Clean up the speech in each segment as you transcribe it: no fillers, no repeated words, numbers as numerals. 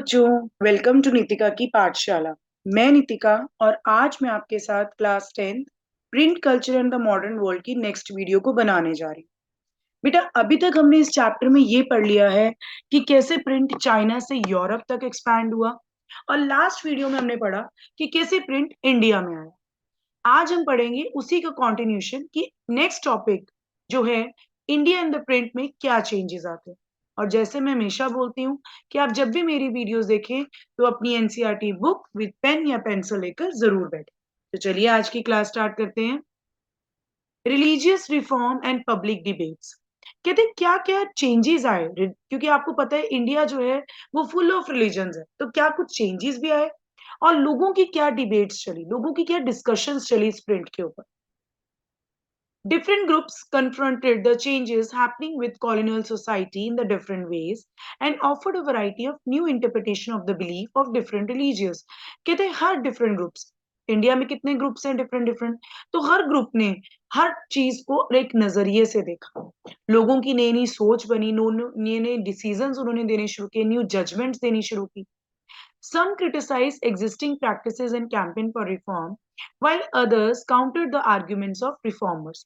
बच्चों, welcome to Nitika की पाठशाला। मैं नितिका और आज मैं आपके साथ class 10 print culture and the modern world की नेक्स्ट वीडियो को बनाने जा रही हूँ। बेटा, अभी तक हमने इस चैप्टर में ये पढ़ लिया है कि कैसे प्रिंट चाइना से यूरोप तक एक्सपैंड हुआ, और लास्ट वीडियो में हमने पढ़ा कि कैसे प्रिंट इंडिया में आया। आज हम पढ़ेंगे उसी का कंटिन्यूशन कि नेक्स्ट टॉपिक जो है इंडिया एंड द प्रिंट में क्या चेंजेस आते हैं। और जैसे मैं हमेशा बोलती हूँ कि आप जब भी मेरी वीडियोस देखें तो अपनी एनसीईआरटी बुक विद पेन या पेंसिल लेकर जरूर बैठें। तो चलिए आज की क्लास स्टार्ट करते हैं। Religious reform and public debates. कहते हैं क्या क्या चेंजेस आए, क्योंकि आपको पता है इंडिया जो है वो फुल ऑफ रिलीजन्स है, तो क्या कुछ चेंजेस भी आए और लोगों की क्या डिबेट्स चली, लोगों की क्या डिस्कशंस चली इस प्रिंट के ऊपर। Different groups confronted the changes happening with colonial society in the different ways and offered a variety of new interpretation of the belief of different religions. कहते हैं हर different groups, इंडिया में कितने groups हैं different different, तो हर group ने हर चीज को एक नजरिए से देखा। लोगों की नई नई सोच बनी, नए नए डिसीजंस उन्होंने देने शुरू किए, न्यू जजमेंट्स देनी शुरू की। Some criticized existing practices and campaigned for reform, while others countered the arguments of reformers.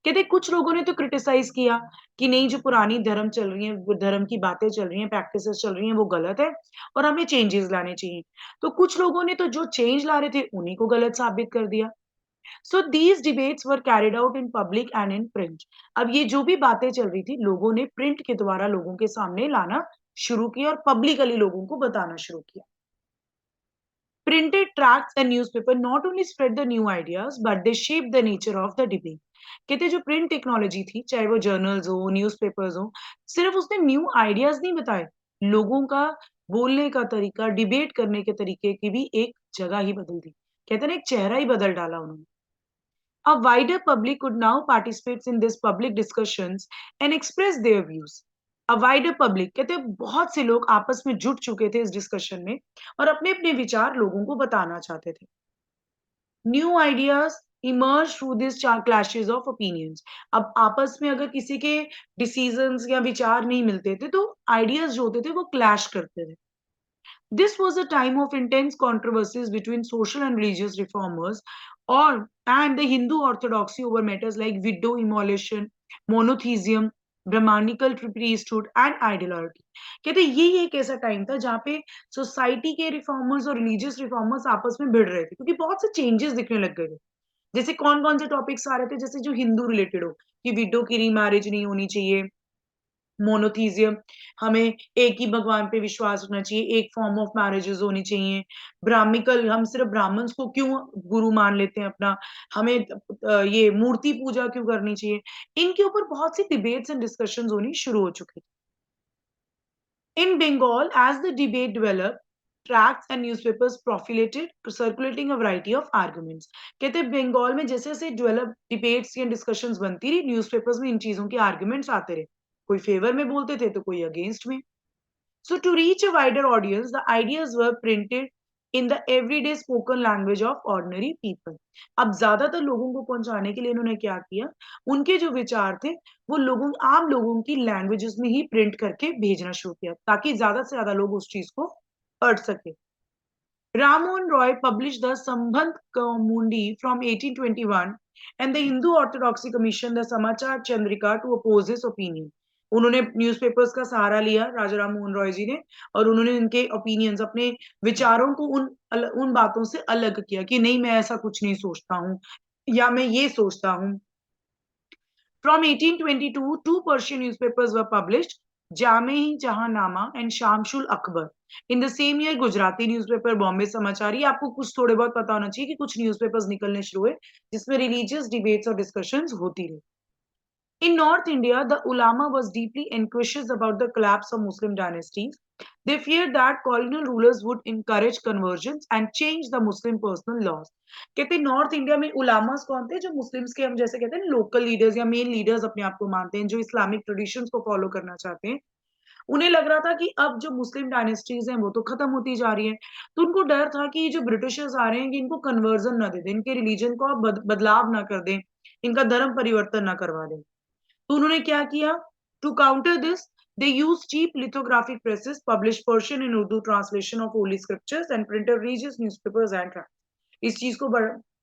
कहते कुछ लोगों ने तो क्रिटिसाइज किया कि नहीं, जो पुरानी धर्म चल रही है, वो धर्म की बातें चल रही हैं, प्रैक्टिसेस चल रही हैं, वो गलत है और हमें चेंजेस लाने चाहिए। तो कुछ लोगों ने तो जो चेंज ला रहे थे उन्हीं को गलत साबित कर दिया। So these debates were carried out in public and in print. अब ये जो भी बातें चल रही थी लोगों ने प्रिंट के द्वारा लोगों के सामने लाना शुरू किया और पब्लिकली लोगों को बताना शुरू किया। Printed tracts and newspaper not only spread the new ideas but they shaped the nature of the debate. कहते जो प्रिंट टेक्नोलॉजी थी, चाहे वो जर्नल्स हो, न्यूज़पेपर्स हो, सिर्फ उसने न्यू आइडियाज नहीं बताए, लोगों का बोलने का तरीका, डिबेट करने के तरीके की भी एक जगह ही बदल दी। कहते हैं ना, एक चेहरा ही बदल डाला उन्होंने। A wider public could now participate in these public discussions and express their views. A wider public कहते हैं बहुत से लोग आपस में जुट चुके थे इस डिस्कशन में और अपने अपने विचार लोगों को बताना चाहते थे। New ideas emerge through this clashes of opinions. अब आपस में अगर किसी के डिसीजंस या विचार नहीं मिलते थे तो आइडियाज जो होते थे वो क्लैश करते थे। This was a time of intense controversies between social and religious reformers or and the Hindu orthodoxy over matters like widow immolation, monotheism, ब्रह्मानिकल priesthood and idolatry। कहते ये एक ऐसा टाइम था जहाँ पे सोसाइटी के रिफॉर्मर्स और रिलीजियस रिफॉर्मर्स आपस में भिड़ रहे थे, क्योंकि बहुत से चेंजेस दिखने लग गए थे। जैसे कौन कौन से टॉपिक्स आ रहे थे, जैसे जो हिंदू रिलेटेड हो कि विडो की रीमैरिज नहीं होनी चाहिए, मोनोथीजियम, हमें एक ही भगवान पे विश्वास रखना चाहिए, एक फॉर्म ऑफ मैरिजेस होनी चाहिए, ब्राह्मिकल, हम सिर्फ ब्राह्मण्स को क्यों गुरु मान लेते हैं अपना, हमें ये मूर्ति पूजा क्यों करनी चाहिए। इनके ऊपर बहुत सी डिबेट्स एंड डिस्कशंस होनी शुरू हो चुकी थी। In Bengal as the debate develop, tracts and newspapers proliferated, circulating a variety of arguments। कहते हैं बंगाल में जैसे जैसे डेवलप डिबेट्स या डिस्कशंस बनती रही, न्यूज़पेपर्स में इन चीजों के आर्गुमेंट्स आते रहे, कोई फेवर में बोलते थे तो कोई अगेंस्ट में। So to reach a wider audience, the ideas were printed in the everyday spoken language of ordinary people। अब ज्यादातर लोगों को पहुंचाने के लिए इन्होंने क्या किया, उनके जो विचार थे वो लोगों, आम लोगों की लैंग्वेजेस में ही प्रिंट करके भेजना शुरू किया ताकि ज्यादा से ज्यादा लोग उस चीज को पढ़ सके। Rammohn Roy published the Sambandh Kaumundi from 1821 and the Hindu Orthodoxy commissioned the Samachar Chandrika to oppose his opinion। उन्होंने न्यूज़पेपर्स का सहारा लिया राजा राम मोहन रॉय जी ने, और उन्होंने उनके ओपिनियंस, अपने विचारों को उन बातों से अलग किया कि नहीं, मैं ऐसा कुछ नहीं सोचता हूँ या मैं ये सोचता हूँ। From 1822, two Persian newspapers were published, Jame-i Jahanama and Shamsul Akbar। In the same year, Gujarati newspaper Bombay Samachar। ये आपको कुछ थोड़े बहुत पता होना चाहिए कि कुछ न्यूज़पेपर्स निकलने शुरू हुए जिसमें रिलीजियस डिबेट्स और डिस्कशंस होती रही। In North India, the ulama was deeply anxious about the collapse of Muslim dynasties. They feared that colonial rulers would encourage conversions and change the Muslim personal laws। कहते हैं north India में उलामास कौन थे, जो Muslims के, हम जैसे कहते हैं लोकल लीडर्स या मेन लीडर्स अपने आप को मानते हैं, जो इस्लामिक ट्रेडिशंस को फॉलो करना चाहते हैं। उन्हें लग रहा था कि अब जो मुस्लिम डायनेस्टीज हैं वो तो खत्म होती जा रही है, तो उनको डर था कि ये जो ब्रिटिशर्स आ रहे हैं कि इनको कन्वर्जन ना दे दें, इनके रिलीजन को आप बदलाव ना कर दें, इनका धर्म परिवर्तन ना करवा दें। तो उन्होंने क्या किया, to counter this They use cheap lithographic presses, publish Persian and Urdu translation of holy scriptures, and printed religious newspapers and tracts. इस चीज को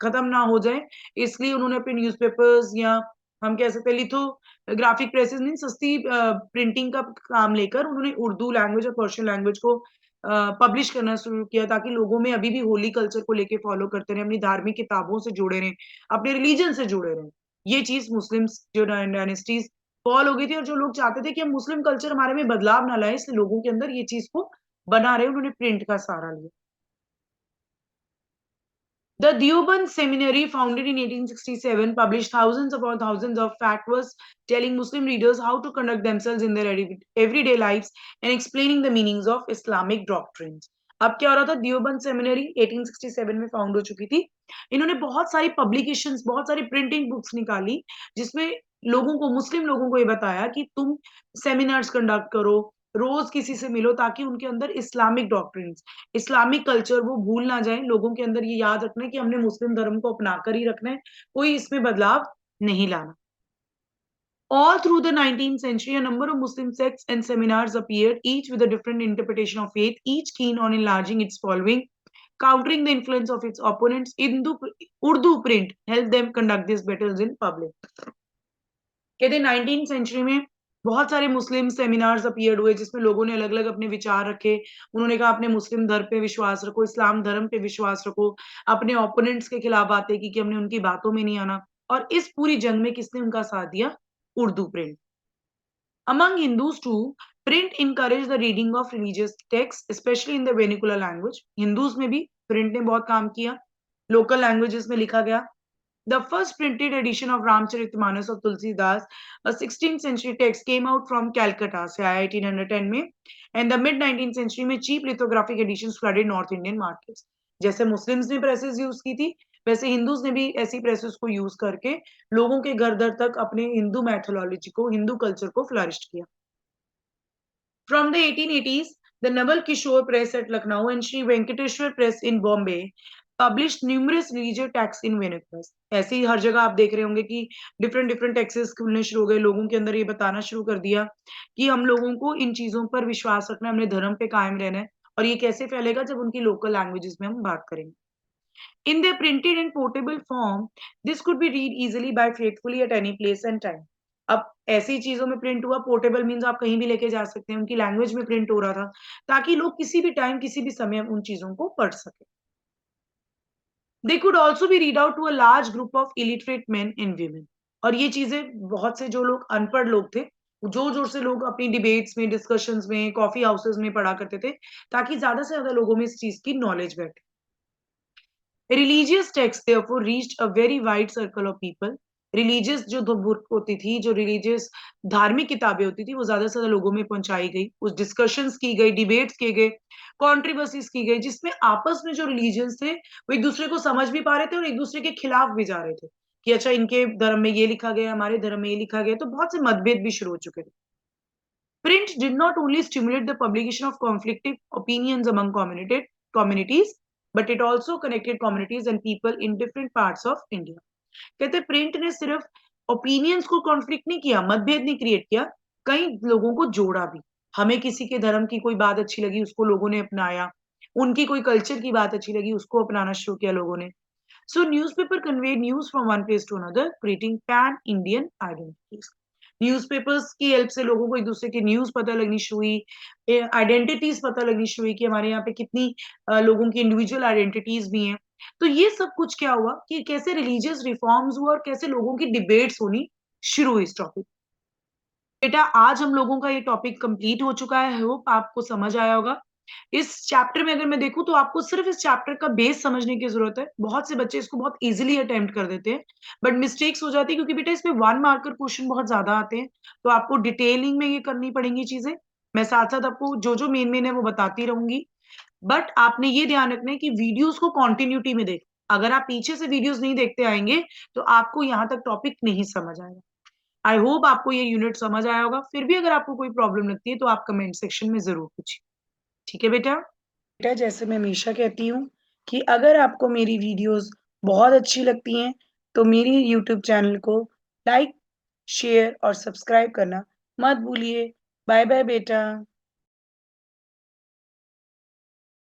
खत्म ना हो जाए इसलिए उन्होंने अपने न्यूज़पेपर्स या हम कह सकते हैं लिथोग्राफिक प्रेसेस में सस्ती प्रिंटिंग का काम लेकर उन्होंने उर्दू लैंग्वेज और पर्शियन लैंग्वेज को पब्लिश करना शुरू किया ताकि लोगों में अभी भी होली कल्चर को लेके फॉलो करते रहे, अपनी धार्मिक किताबों से जुड़े रहे, अपने रिलीजन से जुड़े रहे। ये चीज मुस्लिम्स जो डायनेस्टीज फॉल हो गई थी और जो लोग चाहते थे कि हम मुस्लिम कल्चर हमारे में बदलाव ना लाए, इसलिए लोगों के अंदर ये चीज को बना रहे, उन्होंने प्रिंट का सहारा लिया। The Deoband Seminary, founded in 1867, published thousands upon thousands of fatwas telling Muslim readers how to conduct themselves in their everyday lives and explaining the meanings of Islamic doctrines. अब क्या हो रहा था, दियोबंद सेमिनरी 1867 में found हो चुकी थी। इन्होंने बहुत सारी पब्लिकेशंस, बहुत सारी प्रिंटिंग बुक्स निकाली जिसमें लोगों को, मुस्लिम लोगों को ये बताया कि तुम सेमिनार्स कंडक्ट करो, रोज किसी से मिलो ताकि उनके अंदर इस्लामिक डॉक्ट्रिन्स, इस्लामिक कल्चर वो भूल ना जाए। लोगों के अंदर ये याद रखना है कि हमने मुस्लिम धर्म को अपनाकर ही रखना है, कोई इसमें बदलाव नहीं लाना। All through the 19th century, a number of Muslim sects and seminars appeared, each with a different interpretation of faith, each keen on enlarging its following, countering the influence of its opponents. Urdu print helped them conduct these battles in public. कहते 19th century में बहुत सारे मुस्लिम seminars appeared हुए जिसमें लोगों ने अलग अलग अपने विचार रखे। उन्होंने कहा अपने मुस्लिम धर्म पे विश्वास रखो, इस्लाम धर्म पे विश्वास रखो, अपने ओपोनेंट्स के खिलाफ बातें की कि हमने उनकी बातों में नहीं आना। और इस पूरी जंग में किसने उनका साथ दिया? Urdu print. Among Hindus too, print encouraged the reading of religious texts, especially in the vernacular language. Hindus में भी प्रिंट ने बहुत काम किया, लोकल लैंग्वेजेस में लिखा गया। The first printed edition of Ramcharitmanas of Tulsidas, a 16th century text, came out from Calcutta, से आया 1810 में, and the mid 19th century में cheap lithographic editions flooded North Indian markets. जैसे मुस्लिम्स ने presses use की थी, वैसे Hindus ने भी ऐसी प्रेसेस को यूज करके लोगों के घर दर तक अपने हिंदू मैथोलॉजी को, हिंदू कल्चर को फ्लरिश किया। From the 1880s, the Naval Kishore Press at Lucknow and Sri Venkateshwar Press in Bombay published numerous religious texts in vernaculars. ऐसे ही हर जगह आप देख रहे होंगे कि डिफरेंट डिफरेंट टेक्सेस खुलने शुरू हो गए, लोगों के अंदर ये बताना शुरू कर दिया कि हम लोगों को इन चीजों पर विश्वास रखना है, हमने धर्म पे कायम रहना है। और ये कैसे फैलेगा? जब उनकी लोकल लैंग्वेजेस में हम बात करेंगे। In their printed and portable form, this could be read easily by faithfully at any place and time. अब ऐसी चीजों में प्रिंट हुआ, पोर्टेबल मीन्स आप कहीं भी लेके जा सकते हैं, उनकी लैंग्वेज में प्रिंट हो रहा था ताकि लोग किसी भी टाइम, किसी भी समय उन चीजों को पढ़ सके। They could also be read out to a large group of illiterate men and women. और ये चीजें बहुत से जो लोग अनपढ़ लोग थे, जोर जोर से लोग अपनी डिबेट्स में, डिस्कशंस में, कॉफी हाउसेस में पढ़ा करते थे ताकि ज्यादा से ज्यादा लोगों में इस चीज की नॉलेज बैठे। Religious texts therefore reached a very wide circle of people. Religious जो बुक होती थी, जो रिलीजियस धार्मिक किताबें होती थी, वो ज्यादा से ज्यादा लोगों में पहुंचाई गई, उस डिस्कशंस की गई, डिबेट्स किए गए, कॉन्ट्रोवर्सीज की गई, जिसमें आपस में जो रिलीजियंस थे वो एक दूसरे को समझ भी पा रहे थे और एक दूसरे के खिलाफ भी जा रहे थे कि अच्छा इनके धर्म में ये लिखा गया, हमारे धर्म में ये लिखा गया, तो बहुत से मतभेद भी शुरू हो चुके थे। Print did not only stimulate the publication of conflicting opinions among communities, but it also connected communities and people in different parts of India. कहते प्रिंट ने सिर्फ ओपिनियंस को कॉन्फ्लिक्ट नहीं किया, मतभेद नहीं क्रिएट किया, कई लोगों को जोड़ा भी। हमें किसी के धर्म की कोई बात अच्छी लगी, उसको लोगों ने अपनाया, उनकी कोई कल्चर की बात अच्छी लगी, उसको अपनाना शुरू किया लोगों ने। So newspaper convey news from one place to another, creating pan-Indian identities. Newspapers की हेल्प से लोगों को एक दूसरे की न्यूज़ पता लगनी शुरू हुई, आइडेंटिटीज पता लगनी शुरू हुई कि हमारे यहाँ पे कितनी लोगों की इंडिविजुअल आइडेंटिटीज भी हैं। तो ये सब कुछ क्या हुआ कि कैसे रिलीजियस रिफॉर्म्स हुआ और कैसे लोगों की डिबेट्स होनी शुरू हुई इस टॉपिक। बेटा आज हम लोगों का ये टॉपिक कंप्लीट हो चुका है, होप आपको समझ आया होगा। इस चैप्टर में अगर मैं देखूं तो आपको सिर्फ इस चैप्टर का बेस समझने की जरूरत है। बहुत से बच्चे इसको बहुत इजीली अटेम्प्ट कर देते हैं, बट मिस्टेक्स हो जाती है क्योंकि बेटा इसमें 1 मार्कर क्वेश्चन बहुत ज्यादा आते हैं, तो आपको डिटेलिंग में ये करनी पड़ेंगी चीजें। मैं साथ साथ आपको जो जो मेन मेन है वो बताती रहूंगी, बट आपने ये ध्यान रखना है कि वीडियोस को कॉन्टिन्यूटी में देख। अगर आप पीछे से वीडियोस नहीं देखते आएंगे तो आपको यहाँ तक टॉपिक नहीं समझ आएगा। आई होप आपको ये यूनिट समझ आया होगा। फिर भी अगर आपको कोई प्रॉब्लम लगती है तो आप कमेंट सेक्शन में जरूर पूछिए। ठीक है बेटा? बेटा जैसे मैं हमेशा कहती हूँ कि अगर आपको मेरी वीडियोस बहुत अच्छी लगती हैं तो मेरी यूट्यूब चैनल को लाइक, शेयर और सब्सक्राइब करना मत भूलिए। बाय बाय बेटा।